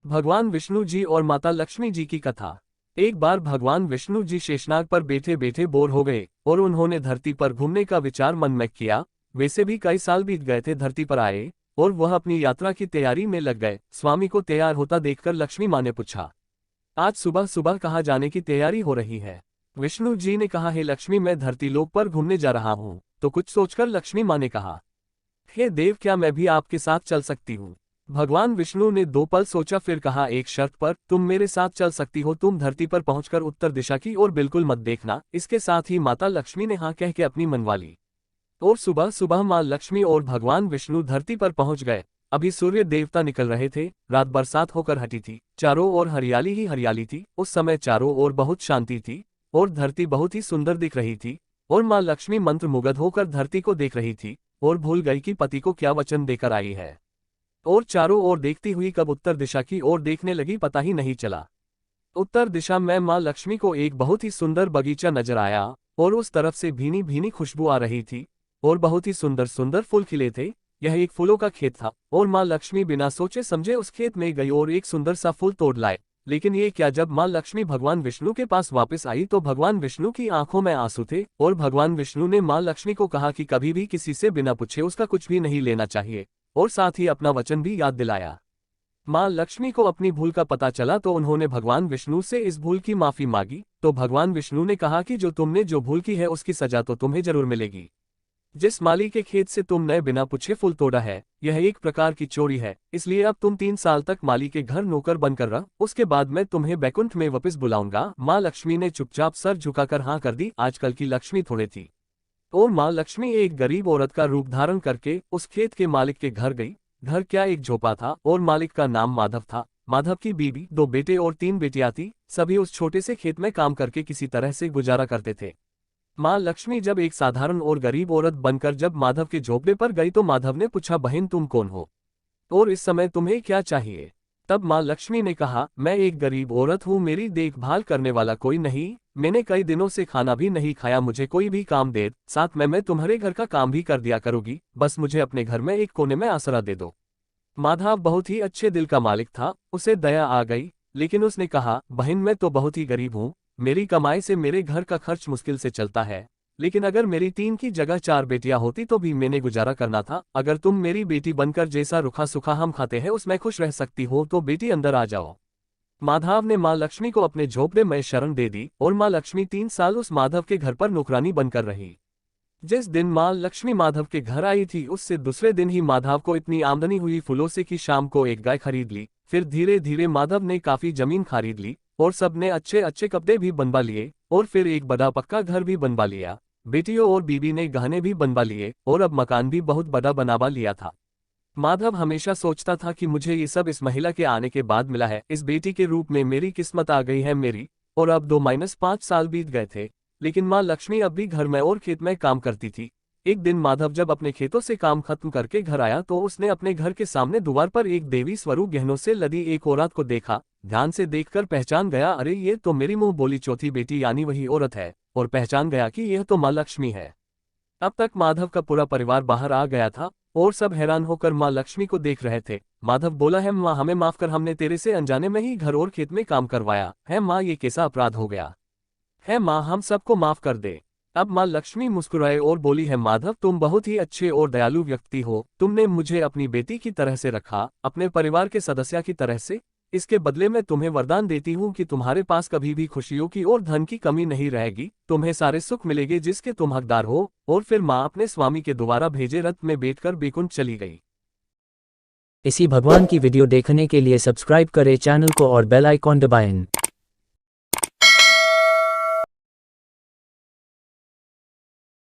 भगवान विष्णु जी और माता लक्ष्मी जी की कथा। एक बार भगवान विष्णु जी शेषनाग पर बैठे बैठे बोर हो गए और उन्होंने धरती पर घूमने का विचार मन में किया। वैसे भी कई साल बीत गए थे धरती पर आए और वह अपनी यात्रा की तैयारी में लग गए। स्वामी को तैयार होता देखकर लक्ष्मी माँ ने पूछा, आज सुबह सुबह कहाँ जाने की तैयारी हो रही है? विष्णु जी ने कहा, हे लक्ष्मी, मैं धरती लोक पर घूमने जा रहा हूँ। तो कुछ सोचकर लक्ष्मी माँ ने कहा, हे देव, क्या मैं भी आपके साथ चल सकती हूँ? भगवान विष्णु ने 2 पल सोचा, फिर कहा, एक शर्त पर। तुम मेरे साथ चल सकती हो। तुम धरती पर पहुंचकर उत्तर दिशा की ओर बिल्कुल मत देखना। इसके साथ ही माता लक्ष्मी ने हाँ कह के अपनी मनवा ली। और सुबह सुबह माँ लक्ष्मी और भगवान विष्णु धरती पर पहुंच गए। अभी सूर्य देवता निकल रहे थे। रात बरसात होकर हटी थी। चारों ओर हरियाली ही हरियाली थी। उस समय चारों ओर बहुत शांति थी और धरती बहुत ही सुंदर दिख रही थी। और माँ लक्ष्मी मंत्रमुग्ध होकर धरती को देख रही थी और भूल गई कि पति को क्या वचन देकर आई है। और चारों ओर देखती हुई कब उत्तर दिशा की ओर देखने लगी, पता ही नहीं चला। उत्तर दिशा में माँ लक्ष्मी को एक बहुत ही सुंदर बगीचा नजर आया और उस तरफ से भीनी भीनी खुशबू आ रही थी और बहुत ही सुंदर सुंदर फूल खिले थे। यह एक फूलों का खेत था और माँ लक्ष्मी बिना सोचे समझे उस खेत में गई और एक सुंदर सा फूल तोड़ लाए। लेकिन ये क्या, जब माँ लक्ष्मी भगवान विष्णु के पास वापस आई तो भगवान विष्णु की आंखों में आंसू थे और भगवान विष्णु ने माँ लक्ष्मी को कहा कि कभी भी किसी से बिना पूछे उसका कुछ भी नहीं लेना चाहिए और साथ ही अपना वचन भी याद दिलाया। माँ लक्ष्मी को अपनी भूल का पता चला तो उन्होंने भगवान विष्णु से इस भूल की माफी मांगी। तो भगवान विष्णु ने कहा कि जो तुमने जो भूल की है उसकी सजा तो तुम्हें जरूर मिलेगी। जिस माली के खेत से तुमने बिना पूछे फूल तोड़ा है, यह एक प्रकार की चोरी है। इसलिए अब तुम 3 साल तक माली के घर नौकर बनकर रह। उसके बाद मैं तुम्हें बैकुंठ में वापस बुलाऊंगा। माँ लक्ष्मी ने चुपचाप सर झुकाकर हाँ कर दी। आजकल की लक्ष्मी थोड़ी थी और माँ लक्ष्मी एक गरीब औरत का रूप धारण करके उस खेत के मालिक के घर गई। घर क्या, एक झोपड़ा था और मालिक का नाम माधव था। माधव की बीवी, 2 बेटे और 3 बेटियां थी। सभी उस छोटे से खेत में काम करके किसी तरह से गुजारा करते थे। माँ लक्ष्मी जब एक साधारण और गरीब औरत बनकर जब माधव के झोपड़े पर गई तो माधव ने पूछा, बहन तुम कौन हो और इस समय तुम्हें क्या चाहिए? तब माँ लक्ष्मी ने कहा, मैं एक गरीब औरत हूँ, मेरी देखभाल करने वाला कोई नहीं। मैंने कई दिनों से खाना भी नहीं खाया, मुझे कोई भी काम दे, साथ में मैं तुम्हारे घर का काम भी कर दिया करूँगी। बस मुझे अपने घर में एक कोने में आसरा दे दो। माधव बहुत ही अच्छे दिल का मालिक था, उसे दया आ गई। लेकिन उसने कहा, बहन मैं तो बहुत ही गरीब हूँ, मेरी कमाई से मेरे घर का खर्च मुश्किल से चलता है। लेकिन अगर मेरी 3 की जगह 4 बेटियां होती तो भी मैंने गुजारा करना था। अगर तुम मेरी बेटी बनकर जैसा रूखा सूखा हम खाते हैं उसमें खुश रह सकती हो तो बेटी अंदर आ जाओ। माधव ने माँ लक्ष्मी को अपने झोपड़े में शरण दे दी और माँ लक्ष्मी 3 साल उस माधव के घर पर नौकरानी बनकर रही। जिस दिन माँ लक्ष्मी माधव के घर आई थी उससे दूसरे दिन ही माधव को इतनी आमदनी हुई फूलों से कि शाम को एक गाय खरीद ली। फिर धीरे धीरे माधव ने काफी जमीन खरीद ली और सबने अच्छे अच्छे कपड़े भी बनवा लिए और फिर एक बड़ा पक्का घर भी बनवा लिया। बेटियों और बीबी ने गहने भी बनवा लिए और अब मकान भी बहुत बड़ा बनवा लिया था। माधव हमेशा सोचता था कि मुझे ये सब इस महिला के आने के बाद मिला है, इस बेटी के रूप में मेरी किस्मत आ गई है मेरी। और अब 2-5 साल बीत गए थे लेकिन माँ लक्ष्मी अब भी घर में और खेत में काम करती थी। एक दिन माधव जब अपने खेतों से काम खत्म करके घर आया तो उसने अपने घर के सामने द्वार पर एक देवी स्वरूप गहनों से लदी एक औरत को देखा। ध्यान से देखकर पहचान गया, अरे ये तो मेरी मुंह बोली चौथी बेटी यानी वही औरत है। और पहचान गया कि यह तो माँ लक्ष्मी है। अब तक माधव का पूरा परिवार बाहर आ गया था और सब हैरान होकर माँ लक्ष्मी को देख रहे थे। माधव बोला, है माँ हमें माफ कर, हमने तेरे से अनजाने में ही घर और खेत में काम करवाया है। माँ ये कैसा अपराध हो गया है माँ, हम सबको माफ कर दे। अब माँ लक्ष्मी मुस्कुराए और बोली, है माधव तुम बहुत ही अच्छे और दयालु व्यक्ति हो। तुमने मुझे अपनी बेटी की तरह से रखा, अपने परिवार के सदस्य की तरह से। इसके बदले में तुम्हें वरदान देती हूँ कि तुम्हारे पास कभी भी खुशियों की और धन की कमी नहीं रहेगी। तुम्हें सारे सुख मिलेंगे जिसके तुम हकदार हो। और फिर माँ अपने स्वामी के द्वारा भेजे रथ में बैठकर बैकुंठ चली गई। इसी भगवान की वीडियो देखने के लिए सब्सक्राइब करें चैनल को और बेल आइकॉन दबाएं।